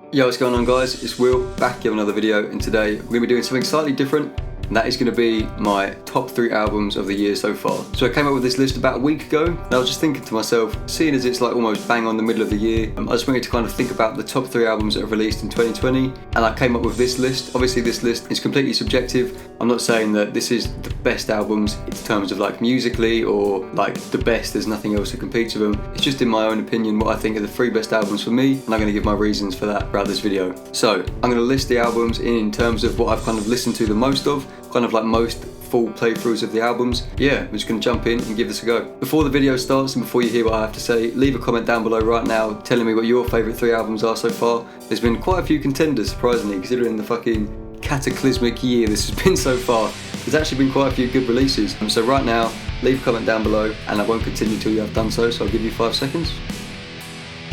Yo, what's going on guys? It's Will, back with another video, and today we're going to be doing something slightly different, and that is going to be my top 3 albums of the year so far. So I came up with this list about a week ago, and I was just thinking to myself, seeing as it's like almost bang on the middle of the year, I just wanted to kind of think about the top 3 albums that have released in 2020, and I came up with this list. Obviously this list is completely subjective. I'm not saying that this is the best albums in terms of like musically or like the best, there's nothing else that competes with them. It's just in my own opinion what I think are the 3 best albums for me, and I'm going to give my reasons for that throughout this video. So I'm going to list the albums in terms of what I've kind of listened to the most of, kind of like most full playthroughs of the albums. Yeah, we're just going to jump in and give this a go. Before the video starts and before you hear what I have to say, leave a comment down below right now telling me what your favourite 3 albums are so far. There's been quite a few contenders, surprisingly, considering the fucking cataclysmic year this has been so far. There's actually been quite a few good releases. So right now, leave a comment down below and I won't continue till you have done so, so I'll give you 5 seconds.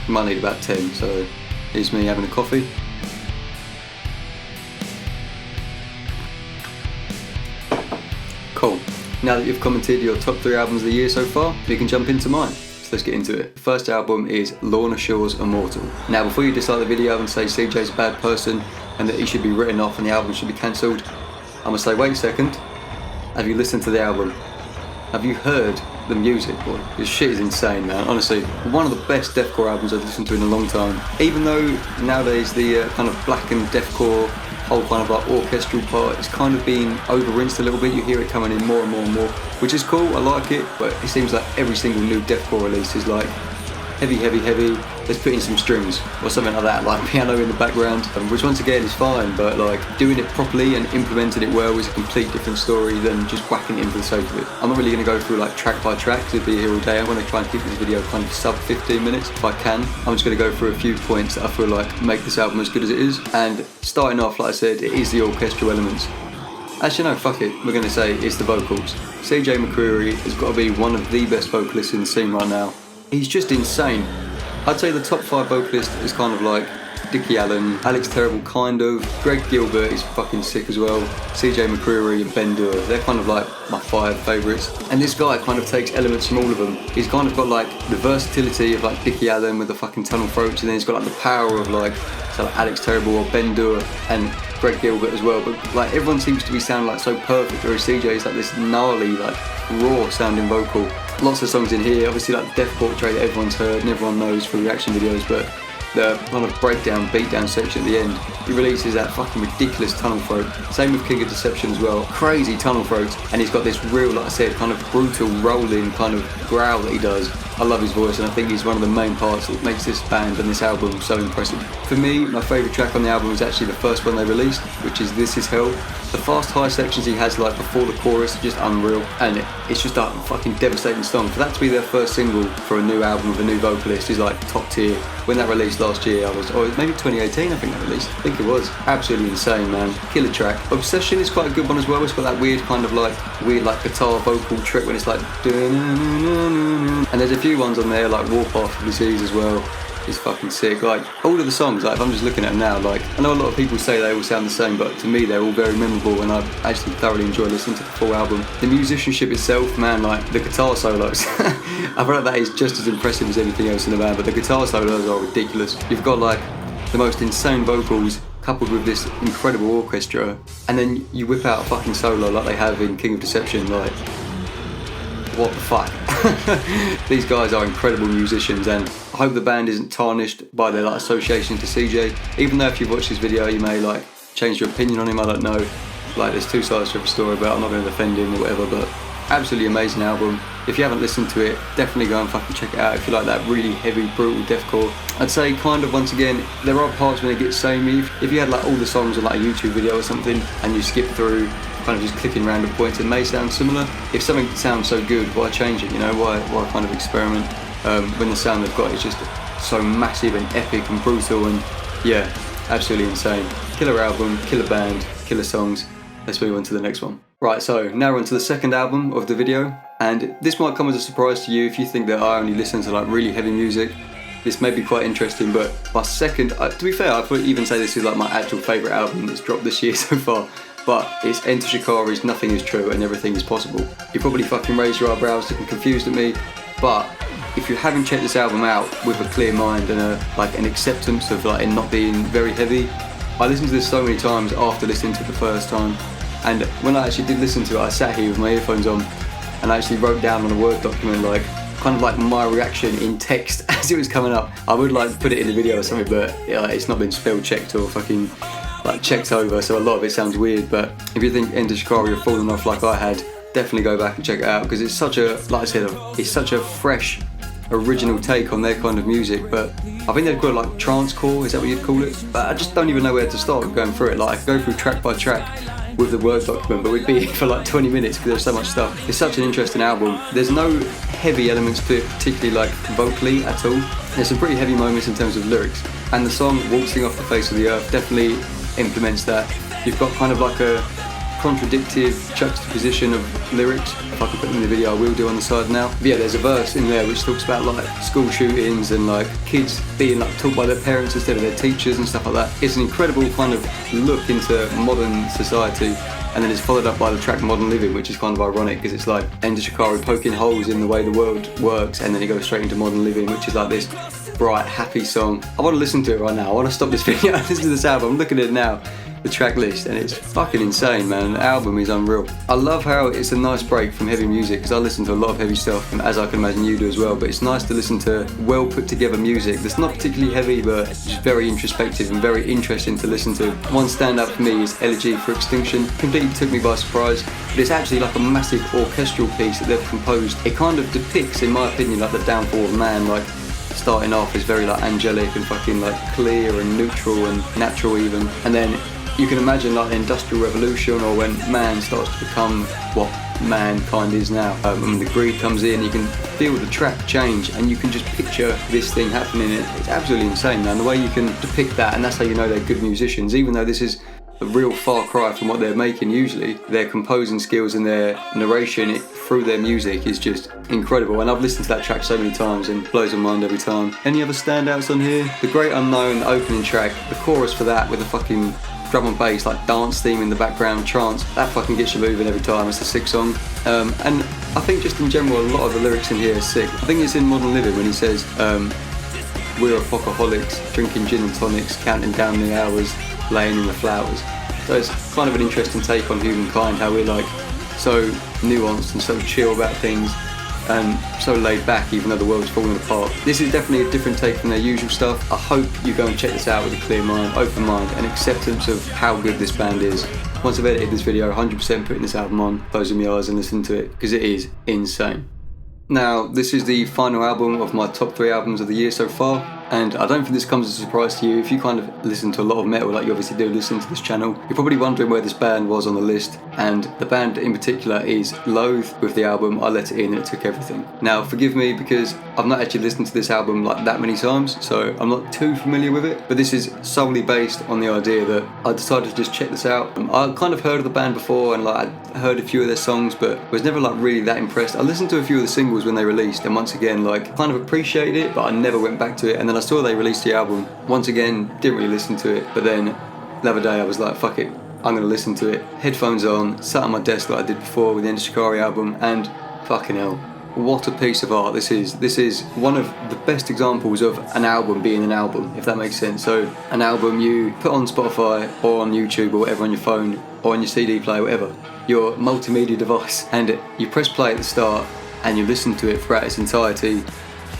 You might need about 10, so here's me having a coffee. Cool. Now that you've commented your top 3 albums of the year so far, we can jump into mine. So let's get into it. The first album is Lorna Shore's Immortal. Now before you dislike the video and say CJ's a bad person and that he should be written off and the album should be cancelled, I'm gonna say wait a second. Have you listened to the album? Have you heard the music? Boy, this shit is insane, man. Honestly, one of the best deathcore albums I've listened to in a long time. Even though nowadays the kind of blackened deathcore whole kind of like orchestral part is kind of being over-rinsed a little bit. You hear it coming in more and more and more, which is cool, I like it, but it seems like every single new deathcore release is like heavy, let's put in some strings or something like that, like piano in the background, which once again is fine, but like doing it properly and implementing it well is a complete different story than just whacking it in for the sake of it. I'm not really going to go through like track by track because it'd be here all day. I'm going to try and keep this video kind of sub 15 minutes if I can. I'm just going to go through a few points that I feel like make this album as good as it is, and starting off, like I said, it is the orchestral elements. Actually no, fuck it, we're going to say it's the vocals. CJ McCreery has got to be one of the best vocalists in the scene right now. He's just insane. I'd say the top 5 vocalists is kind of like Dickie Allen, Alex Terrible kind of, Greg Gilbert is fucking sick as well, CJ McCreery and Ben Dura, they're kind of like my 5 favourites. And this guy kind of takes elements from all of them. He's kind of got like the versatility of like Dickie Allen with the fucking tunnel throats, and then he's got like the power of like, so like Alex Terrible or Ben Dura and Greg Gilbert as well, but like everyone seems to be sounding like so perfect, whereas CJ is like this gnarly, like raw sounding vocal. Lots of songs in here, obviously like the Death Portrait that everyone's heard and everyone knows from reaction videos, but the kind of breakdown, beatdown section at the end, he releases that fucking ridiculous tunnel throat. Same with King of Deception as well, crazy tunnel throats, and he's got this real, like I said, kind of brutal, rolling kind of growl that he does. I love his voice, and I think he's one of the main parts that makes this band and this album so impressive. For me, my favourite track on the album is actually the first one they released, which is This Is Hell. The fast high sections he has like before the chorus are just unreal, and it's just a fucking devastating song. For that to be their first single for a new album with a new vocalist is like top tier. When that released last year, maybe 2018 I think that released. I think it was. Absolutely insane, man. Killer track. Obsession is quite a good one as well. It's got that weird kind of like guitar vocal trick when it's like, and there's a few ones on there like Warpath of Disease as well. It's fucking sick. Like all of the songs, like if I'm just looking at them now, like I know a lot of people say they all sound the same, but to me they're all very memorable, and I actually thoroughly enjoy listening to the full album. The musicianship itself, man, like the guitar solos, I feel like that is just as impressive as anything else in the band, but the guitar solos are ridiculous. You've got like the most insane vocals coupled with this incredible orchestra, and then you whip out a fucking solo like they have in King of Deception, like what the fuck. These guys are incredible musicians, and I hope the band isn't tarnished by their like association to CJ, even though if you've watched this video you may like change your opinion on him, I don't know, like there's 2 sides to every story, but I'm not going to defend him or whatever. But absolutely amazing album. If you haven't listened to it, definitely go and fucking check it out if you like that really heavy, brutal deathcore. I'd say kind of, once again, there are parts when it gets samey. If you had like all the songs on like a YouTube video or something and you skip through kind of just clicking random points, it may sound similar. If something sounds so good, why change it, you know? Why kind of experiment when the sound they've got is just so massive and epic and brutal, and yeah, absolutely insane. Killer album, killer band, killer songs. Let's move on to the next one. Right, so now we're on to the second album of the video, and this might come as a surprise to you if you think that I only listen to like really heavy music. This may be quite interesting, but my second, to be fair, I would even say this is like my actual favourite album that's dropped this year so far. But it's Enter Shikari's Nothing Is True and Everything Is Possible. You probably fucking raised your eyebrows looking confused at me, but if you haven't checked this album out with a clear mind and an acceptance of like it not being very heavy, I listened to this so many times after listening to it the first time, and when I actually did listen to it, I sat here with my earphones on and I actually wrote down on a Word document like kind of like my reaction in text as it was coming up. I would like put it in the video or something, but it's not been spell checked or fucking like checked over, so a lot of it sounds weird. But if you think Enter Shikari have fallen off like I had, definitely go back and check it out, because it's such a, like I said, it's such a fresh, original take on their kind of music. But I think they'd call it like trancecore, is that what you'd call it? But I just don't even know where to start going through it. Like I could go through track by track with the Word document, but we'd be here for like 20 minutes because there's so much stuff. It's such an interesting album. There's no heavy elements to it, particularly like vocally at all. There's some pretty heavy moments in terms of lyrics, and the song Waltzing Off the Face of the Earth definitely implements that. You've got kind of like a contradictive juxtaposition of lyrics. If I could put them in the video, I will do on the side now. But yeah, there's a verse in there which talks about like school shootings and like kids being like taught by their parents instead of their teachers and stuff like that. It's an incredible kind of look into modern society, and then it's followed up by the track Modern Living, which is kind of ironic because it's like Enter Shikari poking holes in the way the world works, and then it goes straight into Modern Living, which is like this bright, happy song. I want to listen to it right now. I want to stop this video and listen to this album. I'm looking at it now, the track list, and it's fucking insane, man. The album is unreal. I love how it's a nice break from heavy music, because I listen to a lot of heavy stuff, and as I can imagine you do as well, but it's nice to listen to well put together music that's not particularly heavy but just very introspective and very interesting to listen to. One standout for me is Elegy for Extinction. Completely took me by surprise, but it's actually like a massive orchestral piece that they've composed. It kind of depicts, in my opinion, like the downfall of man. Like starting off is very like angelic and fucking like clear and neutral and natural even, and then you can imagine like the Industrial Revolution, or when man starts to become what mankind is now. And the greed comes in, you can feel the track change, and you can just picture this thing happening. It's absolutely insane, man, the way you can depict that, and that's how you know they're good musicians. Even though this is a real far cry from what they're making usually, their composing skills and their narration through their music is just incredible. And I've listened to that track so many times and it blows my mind every time. Any other standouts on here? The Great Unknown, the opening track, the chorus for that with the fucking drum and bass, like dance theme in the background, trance, that fucking gets you moving every time. It's a sick song. And I think just in general, a lot of the lyrics in here are sick. I think it's in Modern Living when he says, we're apocalyptics, drinking gin and tonics, counting down the hours, laying in the flowers. So it's kind of an interesting take on humankind, how we're like so nuanced and so chill about things, and so laid back even though the world's falling apart. This is definitely a different take from their usual stuff. I hope you go and check this out with a clear mind, open mind, and acceptance of how good this band is. Once I've edited this video, 100% putting this album on, closing my eyes and listening to it, because it is insane. Now, this is the final album of my top 3 albums of the year so far, and I don't think this comes as a surprise to you. If you kind of listen to a lot of metal, like you obviously do listen to this channel, you're probably wondering where this band was on the list, and the band in particular is Loathe with the album I Let It In and It Took Everything. Now, forgive me because I've not actually listened to this album like that many times, so I'm not too familiar with it, but this is solely based on the idea that I decided to just check this out. I kind of heard of the band before, and like I heard a few of their songs, but was never like really that impressed. I listened to a few of the singles when they released, and once again like kind of appreciated it, but I never went back to it. And then I saw they released the album, once again didn't really listen to it, but then the other day I was like, fuck it, I'm gonna listen to it. Headphones on, sat on my desk like I did before with the Enter Shikari album, and fucking hell, what a piece of art this is. This is one of the best examples of an album being an album, if that makes sense. So an album you put on Spotify or on YouTube or whatever, on your phone or on your CD player, whatever, your multimedia device, and you press play at the start and you listen to it throughout its entirety,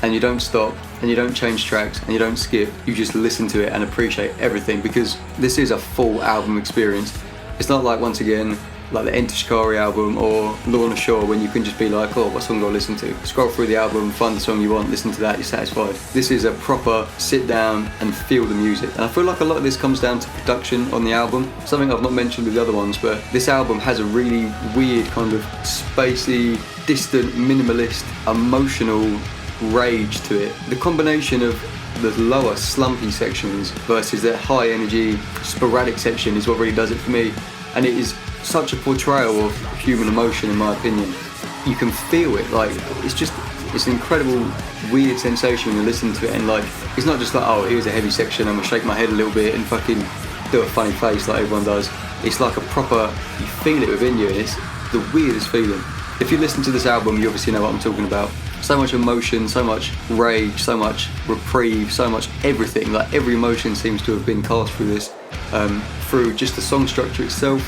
and you don't stop and you don't change tracks and you don't skip, you just listen to it and appreciate everything, because this is a full album experience. It's not like, once again, like the Enter Shikari album or Lorna Shore, when you can just be like, oh, what song do I listen to? Scroll through the album, find the song you want, listen to that, you're satisfied. This is a proper sit down and feel the music, and I feel like a lot of this comes down to production on the album, something I've not mentioned with the other ones, but this album has a really weird kind of spacey, distant, minimalist, emotional rage to it. The combination of the lower slumpy sections versus their high energy sporadic section is what really does it for me, and it is such a portrayal of human emotion in my opinion. You can feel it, like it's an incredible weird sensation when you listen to it, and like it's not just like, oh, here's a heavy section, I'm gonna shake my head a little bit and fucking do a funny face like everyone does. It's like a proper, you feel it within you, and it's the weirdest feeling. If you listen to this album, you obviously know what I'm talking about. so much emotion, so much rage, so much reprieve, so much everything. Like every emotion seems to have been cast through this, through just the song structure itself,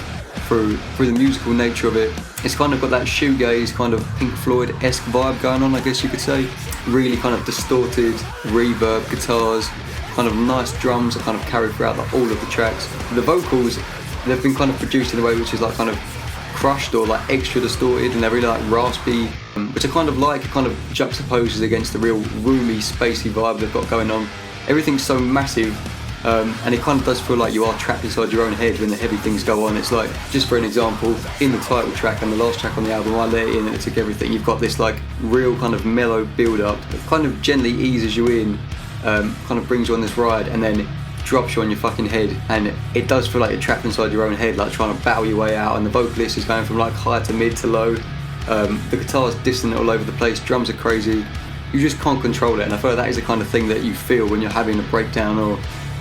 through the musical nature of it. It's kind of got that shoegaze, kind of Pink Floyd-esque vibe going on, I guess you could say. Really kind of distorted reverb guitars, kind of nice drums that kind of carry throughout all of the tracks. The vocals, they've been kind of produced in a way which is like kind of crushed or like extra distorted, and they're really like raspy, which I kind of like. It kind of juxtaposes against the real roomy, spacey vibe they've got going on. Everything's so massive, and it kind of does feel like you are trapped inside your own head when the heavy things go on. It's like, just for an example, in the title track and the last track on the album, I Let It In and It Took Everything, you've got this like real kind of mellow build up. It kind of gently eases you in, kind of brings you on this ride, and then drops you on your fucking head, and it does feel like you're trapped inside your own head, like trying to battle your way out. And the vocalist is going from like high to mid to low. The guitar's dissonant all over the place, drums are crazy. You just can't control it, and I feel like that is the kind of thing that you feel when you're having a breakdown or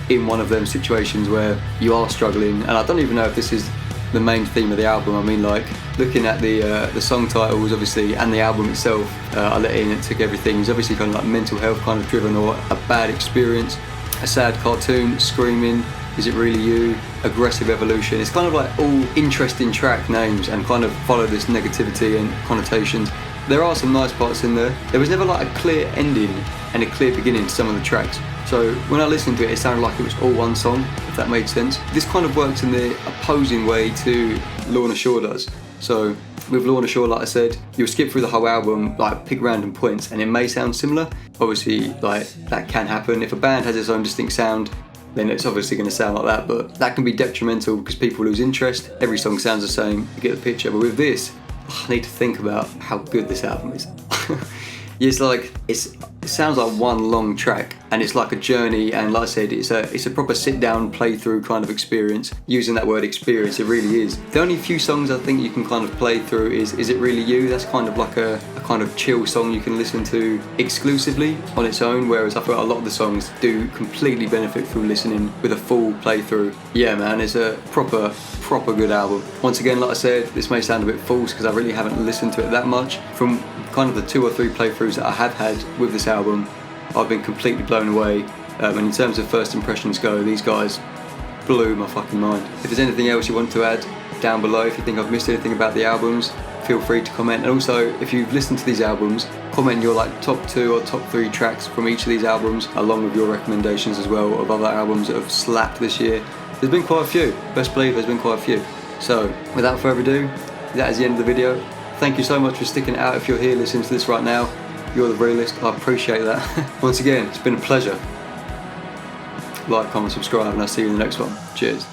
in one of them situations where you are struggling. And I don't even know if this is the main theme of the album. I mean, like, looking at the song titles, obviously, and the album itself, I Let It In, It Took Everything, is obviously kind of like mental health kind of driven, or a bad experience, a sad cartoon, screaming, is it really you, aggressive evolution. It's kind of like all interesting track names and kind of follow this negativity and connotations. There are some nice parts in there. There was never like a clear ending and a clear beginning to some of the tracks. So when I listened to it, it sounded like it was all one song, if that made sense. This kind of works in the opposing way to Lorna Shore does. So with Lorna Shore, like I said, you'll skip through the whole album, like pick random points, and it may sound similar. Obviously, like, that can happen. If a band has its own distinct sound, then it's obviously going to sound like that, but that can be detrimental because people lose interest. Every song sounds the same, you get the picture. But with this, I need to think about how good this album is. It's like, it sounds like one long track, and it's like a journey, and like I said, it's a proper sit-down playthrough kind of experience. Using that word experience, it really is. The only few songs I think you can kind of play through is It Really You? That's kind of like a kind of chill song you can listen to exclusively on its own, whereas I feel like a lot of the songs do completely benefit from listening with a full playthrough. Yeah man, it's a proper good album. Once again, like I said, this may sound a bit false because I really haven't listened to it that much. From kind of the 2 or 3 playthroughs that I have had with this album, I've been completely blown away, and in terms of first impressions go, these guys blew my fucking mind. If there's anything else you want to add down below, if you think I've missed anything about the albums, feel free to comment. And also, if you've listened to these albums, comment your like top 2 or top 3 tracks from each of these albums, along with your recommendations as well of other albums that have slapped this year. There's been quite a few, best believe there's been quite a few. So without further ado, that is the end of the video. Thank you so much for sticking it out. If you're here listening to this right now, you're the realist. I appreciate that. Once again, it's been a pleasure. Like, comment, subscribe, and I'll see you in the next one. Cheers.